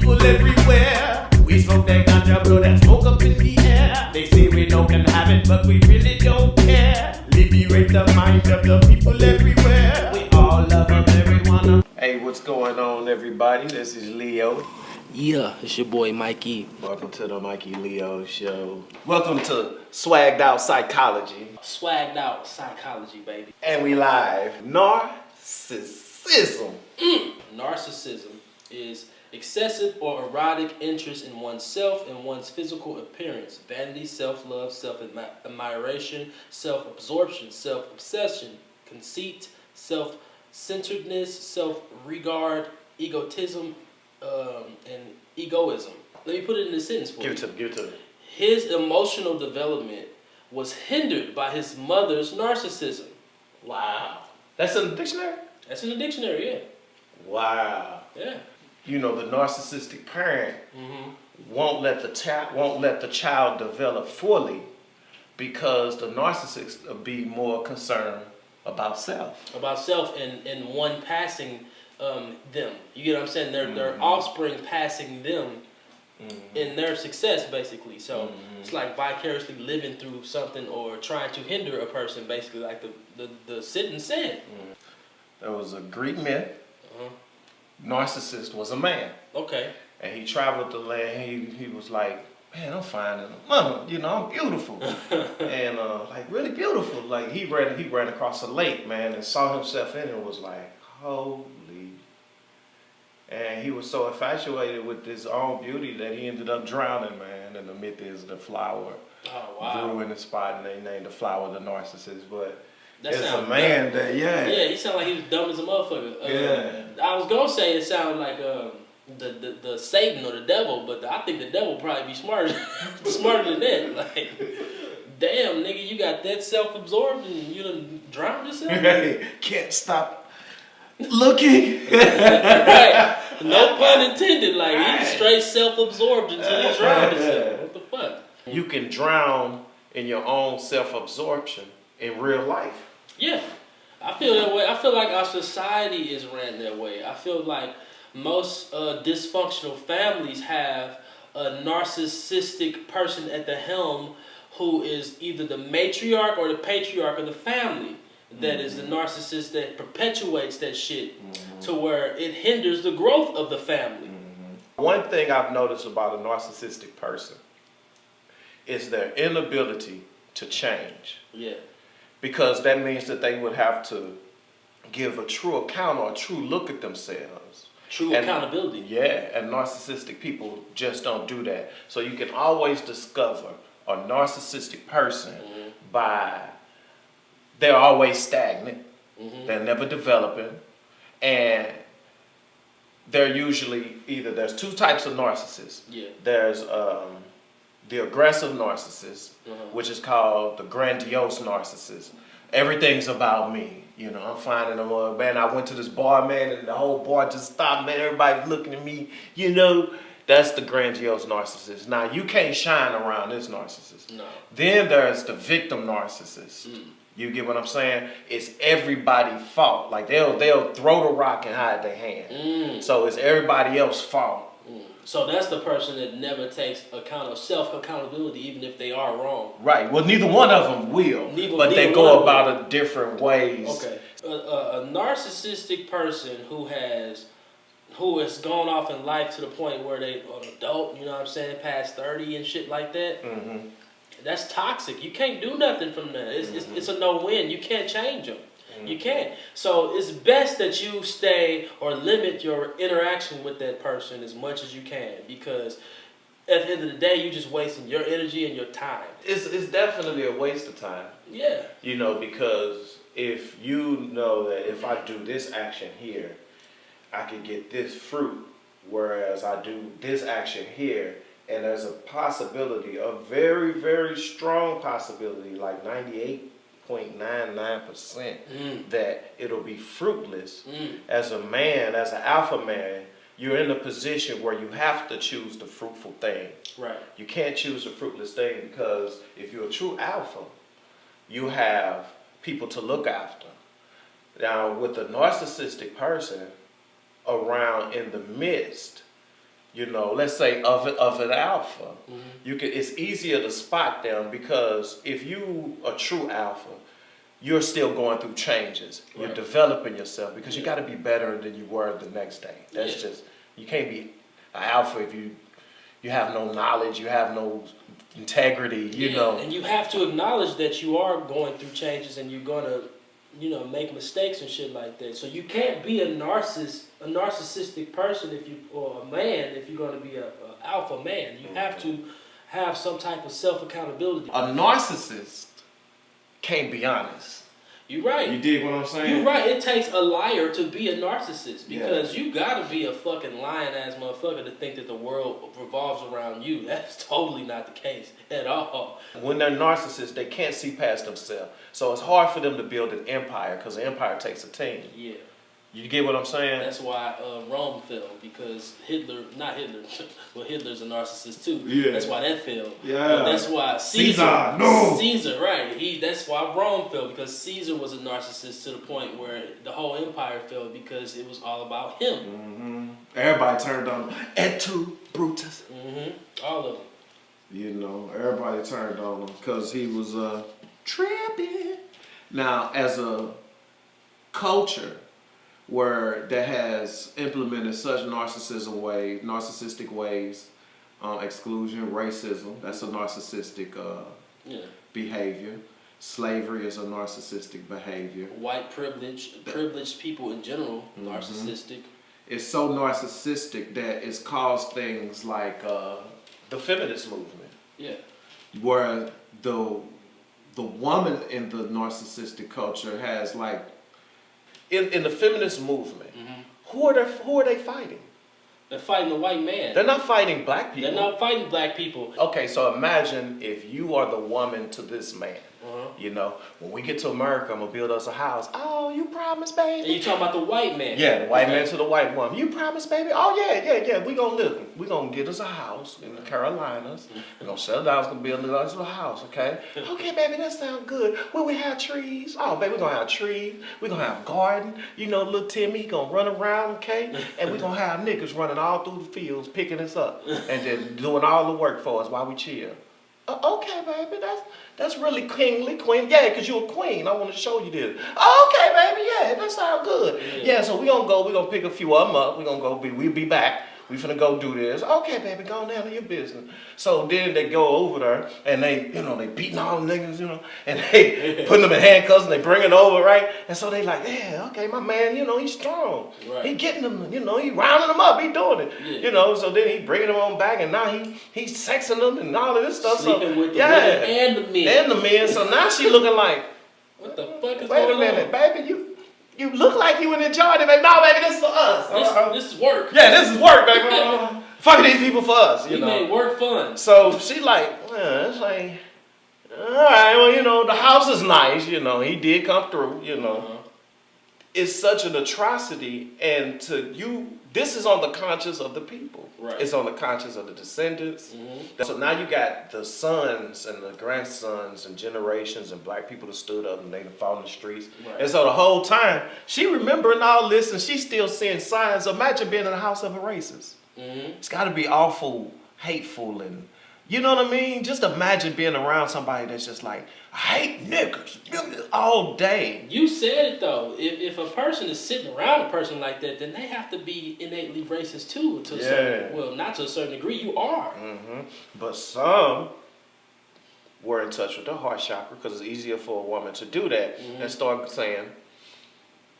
people everywhere. We smoke that ganja, blow that smoke up in the air. They say we don't can have it, but we really don't care. Liberate the mind of the people everywhere. We all love them, everyone. Hey, what's going on, everybody? This is Leo. Yeah, it's your boy Mikey. Welcome to the Mikey Leo Show. Welcome to Swagged Out Psychology. Swagged out psychology, baby. And we live. Narcissism. Narcissism is excessive or erotic interest in oneself and one's physical appearance. Vanity, self-love, self-admiration, self-absorption, self-obsession, conceit, self-centeredness, self-regard, egotism, and egoism. Let me put it in a sentence for you. Give it to me. His emotional development was hindered by his mother's narcissism. Wow. That's in the dictionary? That's in the dictionary, yeah. Wow. Yeah. You know, the narcissistic parent won't let the child develop fully because the narcissist will be more concerned about self. About self and one passing them. You get what I'm saying? Their offspring passing them in their success, basically. So it's like vicariously living through something or trying to hinder a person, basically, like the sentence said. There was a Greek myth. Narcissist was a man. Okay. And he traveled the land. He was like, man, I'm fine and I'm beautiful. And like really beautiful. Like he ran across a lake, man, and saw himself in it and was like, holy. And he was so infatuated with his own beauty that he ended up drowning, man. And the myth is the flower grew in the spot and they named the flower the narcissist. But that it's a man that, Yeah, he sounded like he was dumb as a motherfucker. I was gonna say it sounded like the Satan or the devil, but I think the devil would probably be smarter than that. Like, damn, nigga, you got that self-absorbed and you done drowned yourself? Can't stop looking. Right. No pun intended. Like, he's straight self-absorbed until he drowned himself. What the fuck? You can drown in your own self-absorption in real life. Yeah, I feel that way. I feel like our society is ran that way. I feel like most dysfunctional families have a narcissistic person at the helm who is either the matriarch or the patriarch of the family. That is the narcissist that perpetuates that shit to where it hinders the growth of the family. One thing I've noticed about a narcissistic person is their inability to change. Yeah. Because that means that they would have to give a true account or a true look at themselves. True accountability. Yeah, and narcissistic people just don't do that. So you can always discover a narcissistic person by they're always stagnant. They're never developing. And they're usually there's two types of narcissists. Yeah. There's the aggressive narcissist, which is called the grandiose narcissist. Everything's about me. You know, I'm finding them, man, I went to this bar, man, and the whole bar just stopped, man. Everybody's looking at me, you know. That's the grandiose narcissist. Now, you can't shine around this narcissist. No. Then there's the victim narcissist. You get what I'm saying? It's everybody's fault. Like, they'll throw the rock and hide their hand. So it's everybody else's fault. So that's the person that never takes self-accountability, even if they are wrong. Right. Well, neither one of them will. But they go about it different ways. Okay. A narcissistic person who has gone off in life to the point where they are an adult, you know what I'm saying, past 30 and shit like that. That's toxic. You can't do nothing from that. It's a no-win. You can't change them. You can't. So it's best that you stay or limit your interaction with that person as much as you can, because at the end of the day, you're just wasting your energy and your time. It's definitely a waste of time. Yeah. You know, because if you know that if I do this action here, I can get this fruit, whereas I do this action here, and there's a possibility, a very, very strong possibility, like 98.99% that it'll be fruitless. As a man, as an alpha man, you're in a position where you have to choose the fruitful thing. Right. You can't choose the fruitless thing, because if you're a true alpha, you have people to look after. Now, with a narcissistic person around in the midst, you know, let's say of an alpha, it's easier to spot them because if you a true alpha, you're still going through changes. You're developing yourself because you got to be better than you were the next day. That's just, you can't be an alpha if you have no knowledge, you have no integrity, you know. And you have to acknowledge that you are going through changes and you're going to, you know, make mistakes and shit like that. So you can't be a narcissistic person or a man if you're going to be a alpha man. You have to have some type of self-accountability. A narcissist can't be honest. You're right. You dig what I'm saying? You're right. It takes a liar to be a narcissist because you gotta be a fucking lying ass motherfucker to think that the world revolves around you. That's totally not the case at all. When they're narcissists, they can't see past themselves. So it's hard for them to build an empire because an empire takes a team. Yeah. You get what I'm saying? That's why Rome fell, because not Hitler, well, Hitler's a narcissist too. Yeah. That's why that fell. Yeah. That's why Caesar, right. That's why Rome fell, because Caesar was a narcissist to the point where the whole empire fell because it was all about him. Mm-hmm. Everybody turned on him. Et tu, Brutus. Mm-hmm. All of them. You know, everybody turned on him because he was tripping. Now, as a culture that has implemented such narcissistic ways, exclusion, racism, that's a narcissistic behavior. Slavery is a narcissistic behavior. White privileged people in general, narcissistic. It's so narcissistic that it's caused things like the feminist movement. Yeah. Where the woman in the narcissistic culture has like, in the feminist movement, who are they fighting? They're fighting the white man. They're not fighting black people. They're not fighting black people. Okay, so imagine if you are the woman to this man. You know, when we get to America, I'm gonna build us a house. Oh, you promised, baby. And you talking about the white man? Yeah, the white man to the white woman. You promised, baby. Oh yeah. We gonna live. We gonna get us a house in the Carolinas. We gonna settle down. We're gonna build us a house. Okay. Okay, baby, that sounds good. Will we have trees? Oh, baby, we gonna have trees. We gonna have a garden. You know, little Timmy gonna run around. Okay, and we gonna have niggas running all through the fields picking us up and then doing all the work for us while we chill. Okay, baby, that's really kingly, queen. Yeah, because you're a queen. I want to show you this. Okay, baby, yeah, that sounds good. Yeah, so we're going to pick a few of them up. We'll be back. We finna go do this. Okay, baby, go down to your business. So then they go over there and they beating all the niggas, and they putting them in handcuffs and they bring it over, right? And so they like, yeah, okay, my man, he's strong. Right. He getting them, he rounding them up, he doing it. Yeah. So then he bringing them on back and now he's sexing them and all of this stuff. Sleeping with the women and the men. And the men. So now she looking like, what the fuck is going on? Wait a minute, baby, you look like you enjoyed it, baby. No, baby, this is for us. This is work. Yeah, this is work, baby. Fuck these people for us, We made work fun. So she like, it's like, all right, well, the house is nice, he did come through, It's such an atrocity, and this is on the conscience of the people. Right. It's on the conscience of the descendants. Mm-hmm. So now you got the sons and the grandsons and generations and black people that stood up and they fought in the streets. Right. And so the whole time, she remembering all this and she's still seeing signs. Imagine being in the house of a racist. Mm-hmm. It's got to be awful, hateful, and you know what I mean? Just imagine being around somebody that's just like, I hate niggas all day. You said it though. If a person is sitting around a person like that, then they have to be innately racist too. Not to a certain degree. You are. Mm-hmm. But some were in touch with their heart chakra because it's easier for a woman to do that and start saying,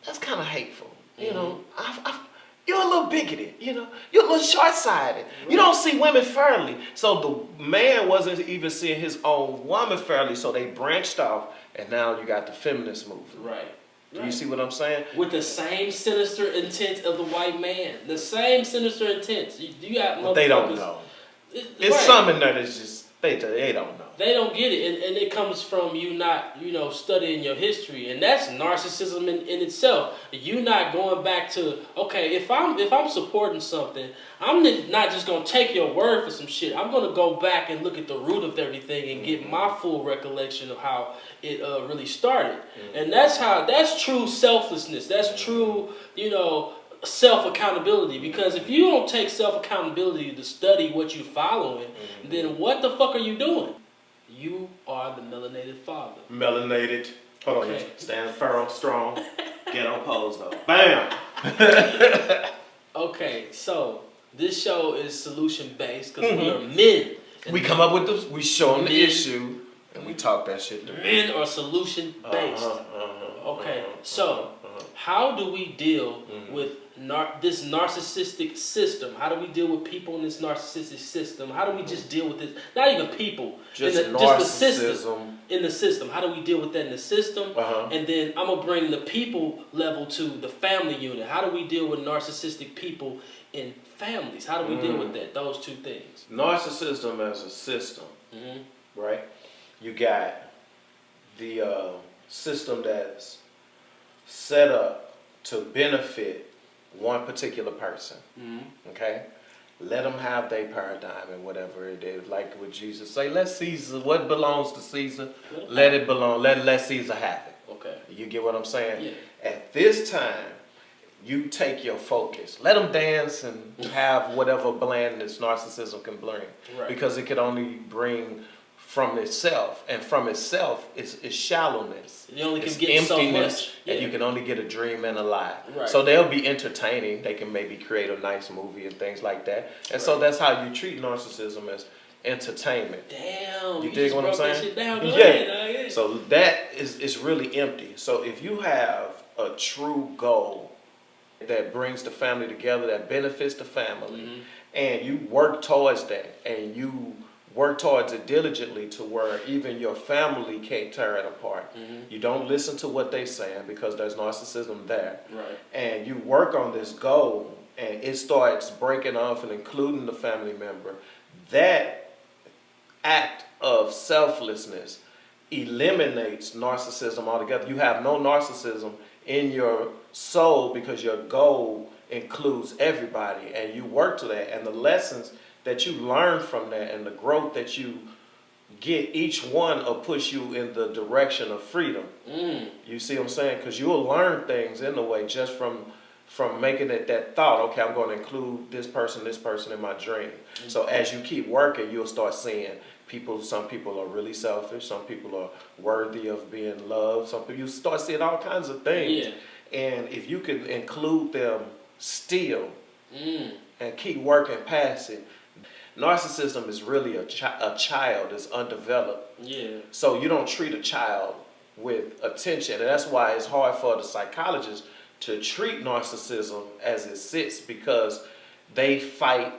that's kind of hateful. You're a little bigoted, you're a little short-sighted. Right. You don't see women fairly. So the man wasn't even seeing his own woman fairly, so they branched off, and now you got the feminist movement. Right. Do you see what I'm saying? With the same sinister intent of the white man. The same sinister intent. You got but they don't know. It's some in there that's just, they don't know. They don't get it, and it comes from you not, studying your history, and that's narcissism in itself. You not going back to, okay, if I'm supporting something, I'm not just gonna take your word for some shit. I'm gonna go back and look at the root of everything and get my full recollection of how it really started, and that's true selflessness. That's true, self-accountability, because if you don't take self-accountability to study what you're following, then what the fuck are you doing? You are the melanated father. Melanated. Hold on, Okay. stand firm, strong. Ghetto pose though. Bam! Okay, so this show is solution-based because we are men. We come up with this, we show them the Men. issue, and we talk that shit through. Men are solution-based. Okay, so how do we deal with this narcissistic system? How do we deal with people in this narcissistic system? How do we just deal with this? Not even people. Just the system. In the system. How do we deal with that in the system? And then I'm going to bring the people level to the family unit. How do we deal with narcissistic people in families? How do we deal with that? Those two things. Narcissism as a system, right? You got the system that's set up to benefit one particular person, okay? Let them have their paradigm and whatever it is. Like with Jesus, say, let Caesar, what belongs to Caesar, let it belong, let Caesar have it. Okay. You get what I'm saying? Yeah. At this time, you take your focus. Let them dance and have whatever blandness narcissism can bring. Right. Because it could only bring from itself. And from itself is shallowness. You only can it's get so emptiness, much. and you can only get a dream and a lie. Right. So they'll be entertaining. They can maybe create a nice movie and things like that. And so that's how you treat narcissism, as entertainment. Damn. You dig what I'm saying? That shit down. Yeah. So that is really empty. So if you have a true goal that brings the family together, that benefits the family, and you work towards that, and you work towards it diligently to where even your family can't tear it apart. You don't listen to what they're saying because there's narcissism there. Right. And you work on this goal, and it starts breaking off and including the family member. That act of selflessness eliminates narcissism altogether. You have no narcissism in your soul because your goal includes everybody, and you work to that, and the lessons that you learn from that and the growth that you get, each one will push you in the direction of freedom. You see what I'm saying? Because you'll learn things in a way just from making it that thought, okay, I'm going to include this person in my dream. So as you keep working, you'll start seeing some people are really selfish, some people are worthy of being loved, some people, you start seeing all kinds of things. Yeah. And if you can include them still and keep working past it, narcissism is really a child is undeveloped. Yeah. So you don't treat a child with attention, and that's why it's hard for the psychologists to treat narcissism as it sits, because they fight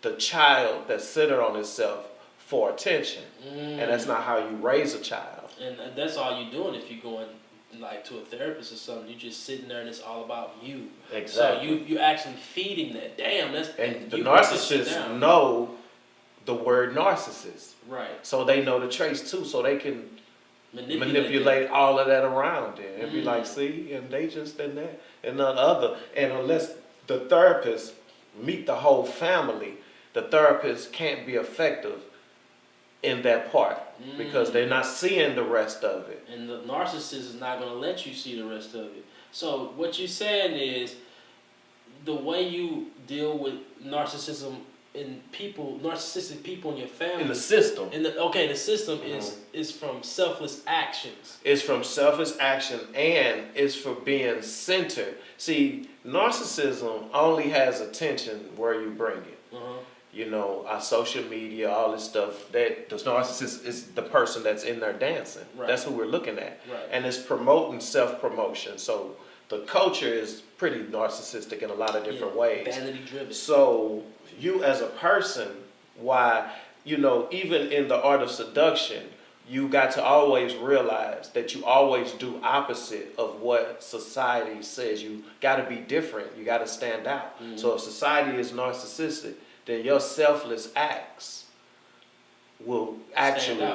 the child that's centered on itself for attention, and that's not how you raise a child. And that's all you're doing if you're going like to a therapist or something. You're just sitting there and it's all about you. Exactly. So you're actually feeding that. Damn, that's and the narcissists know the word narcissist. Right. So they know the traits too, so they can manipulate that. all of that around it and be like, see, and they just and that and none other. And unless the therapist meet the whole family, the therapist can't be effective in that part because they're not seeing the rest of it. And the narcissist is not going to let you see the rest of it. So what you're saying is the way you deal with narcissism in people, narcissistic people in your family. In the system. The system is from selfless actions. It's from selfless action, and it's for being centered. See, narcissism only has attention where you bring it. You know, our social media, all this stuff, that the narcissist is the person that's in there dancing. Right. That's who we're looking at. Right. And it's promoting self-promotion. So the culture is pretty narcissistic in a lot of different ways. Vanity driven. So you as a person, why, you know, even in the art of seduction, you got to always realize that you always do opposite of what society says. You got to be different. You got to stand out. So if society is narcissistic, then your selfless acts will actually,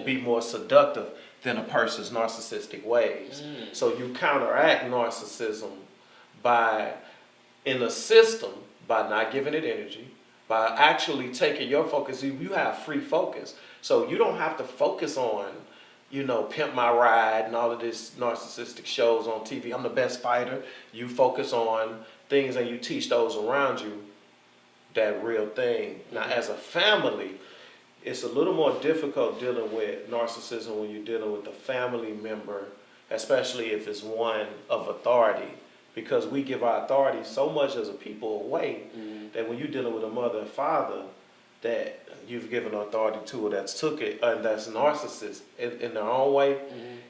be more seductive than a person's narcissistic ways. So you counteract narcissism by, in a system, by not giving it energy, by actually taking your focus. You have free focus. So you don't have to focus on, you know, Pimp My Ride and all of this narcissistic shows on TV. I'm the best fighter. You focus on things and you teach those around you that real thing. Now, as a family, it's a little more difficult dealing with narcissism when you're dealing with a family member, especially if it's one of authority, because we give our authority so much as a people away that when you're dealing with a mother and father that you've given authority to, that's took it, and that's narcissist in their own way,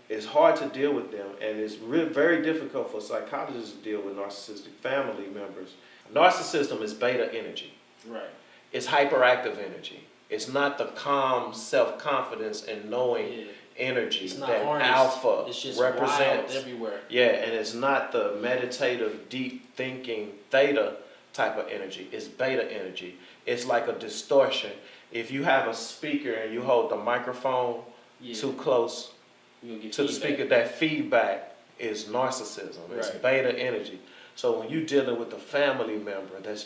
it's hard to deal with them, and it's very difficult for psychologists to deal with narcissistic family members. Narcissism is beta energy. Right. It's hyperactive energy. It's not the calm self-confidence and knowing energy that alpha it's just represents. Wild everywhere. Yeah, and it's not the meditative, deep thinking theta type of energy. It's beta energy. It's like a distortion. If you have a speaker and you hold the microphone too close to the speaker, that feedback is narcissism. It's beta energy. So when you're dealing with a family member that's,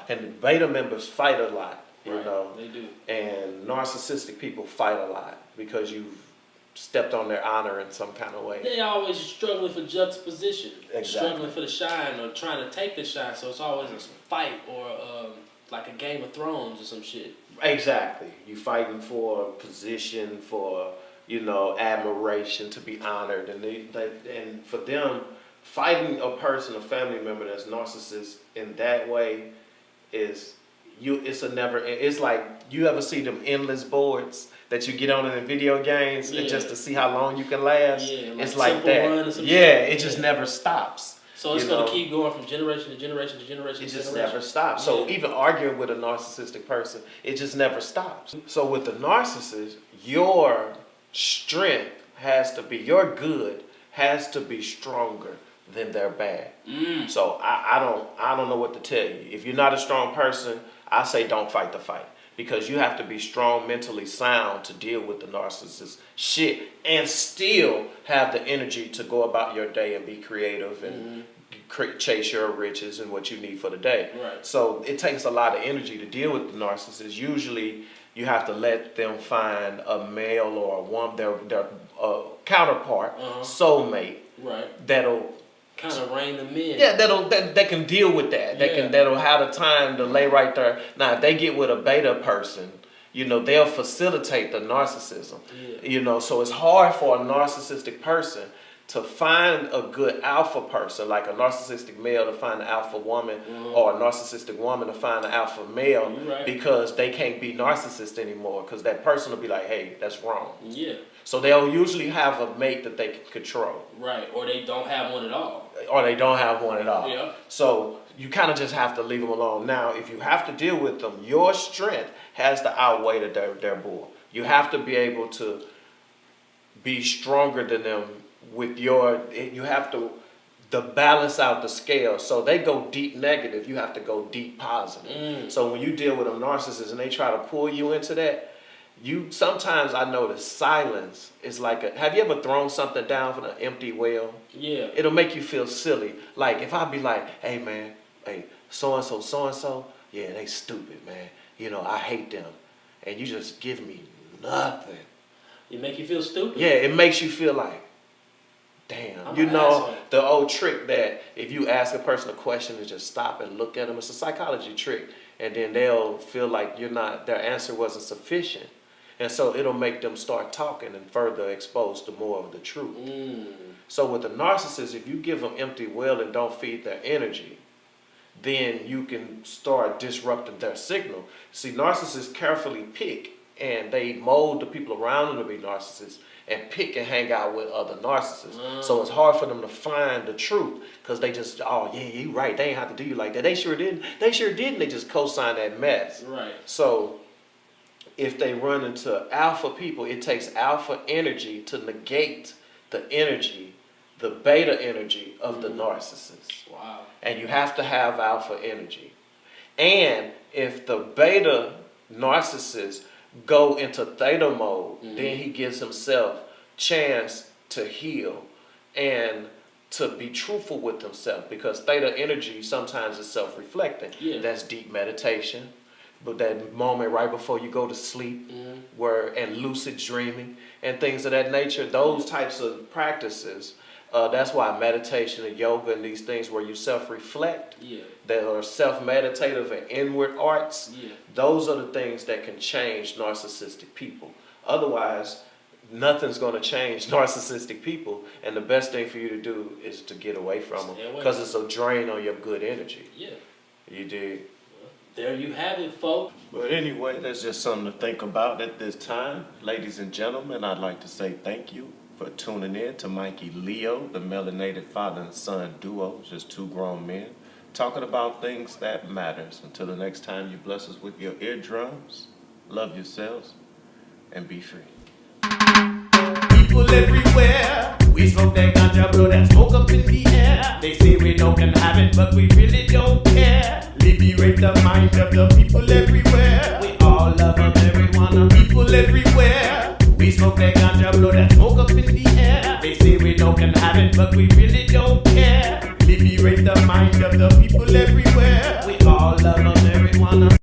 and the beta members fight a lot, you know. They do. And narcissistic people fight a lot because you've stepped on their honor in some kind of way. They always struggling for juxtaposition, Exactly. struggling for the shine or trying to take the shine. So it's always a fight or like a Game of Thrones or some shit. Exactly. You fighting for position, for, you know, admiration, to be honored, and and for them, fighting a person, a family member that's narcissist in that way is it's a never. It's like, you ever see them endless boards that you get on in the video games and just to see how long you can last? Yeah, it's like that. It just never stops. So it's going to keep going from generation to generation to generation. It just never stops. So even arguing with a narcissistic person, it just never stops. So with the narcissist, your strength has to be, your good has to be stronger than their bad. So I don't know what to tell you. If you're not a strong person, I say don't fight the fight. Because you have to be strong, mentally sound to deal with the narcissist shit and still have the energy to go about your day and be creative and chase your riches and what you need for the day. Right. So it takes a lot of energy to deal with the narcissist. Usually you have to let them find a male or a woman, their counterpart, soulmate, that'll kind of rein them in. Yeah, that can deal with that. That'll have the time to lay right there. Now, if they get with a beta person, you know, they'll facilitate the narcissism. You know, so it's hard for a narcissistic person to find a good alpha person, like a narcissistic male to find an alpha woman, or a narcissistic woman to find an alpha male, because they can't be narcissist anymore, because that person will be like, hey, that's wrong. Yeah. So they'll usually have a mate that they can control. Right, or they don't have one at all. Yeah. So you kind of just have to leave them alone. Now, if you have to deal with them, your strength has to outweigh their bull. You have to be able to be stronger than them with you have to balance out the scale. So they go deep negative, you have to go deep positive. So when you deal with a narcissist and they try to pull you into that, sometimes I notice silence is like have you ever thrown something down from an empty well? Yeah. It'll make you feel silly. Like if I be like, hey man, hey, so-and-so, yeah, they stupid, man. You know, I hate them. And you just give me nothing. It make you feel stupid? Yeah, it makes you feel like, damn. You know, the old trick that if you ask a person a question and just stop and look at them, it's a psychology trick. And then they'll feel like their answer wasn't sufficient. And so it'll make them start talking and further expose to more of the truth. So with a narcissist, if you give them empty well and don't feed their energy, then you can start disrupting their signal. See, narcissists carefully pick and they mold the people around them to be narcissists and pick and hang out with other narcissists. So it's hard for them to find the truth because they just, oh yeah, you right, they ain't have to do you like that. They sure didn't. They just co-sign that mess. Right. So if they run into alpha people, it takes alpha energy to negate the energy, the beta energy of the narcissist. Wow. And you have to have alpha energy. And if the beta narcissist go into theta mode, then he gives himself chance to heal and to be truthful with himself, because theta energy sometimes is self-reflecting. That's deep meditation, but that moment right before you go to sleep, and lucid dreaming and things of that nature, those types of practices That's why meditation and yoga and these things where you self-reflect, Yeah. that are self-meditative and inward arts, Yeah. those are the things that can change narcissistic people. Otherwise, nothing's going to change narcissistic people, and the best thing for you to do is to get away from them, because it's a drain on your good energy. Yeah. You dig? There you have it, folks. But anyway, that's just something to think about at this time. Ladies and gentlemen, I'd like to say thank you for tuning in to Mikey Leo, the melanated father and son duo, just two grown men, talking about things that matters. Until the next time you bless us with your eardrums, love yourselves, and be free. People everywhere, we smoke that ganja, blow that smoke up in the air. They say we don't can have it, but we really don't care. Liberate the mind of the people everywhere. We all love marijuana. People everywhere, we smoke that ganja, blow that smoke up in the air. They say we don't can have it, but we really don't care. Liberate the mind of the people everywhere. We all love marijuana.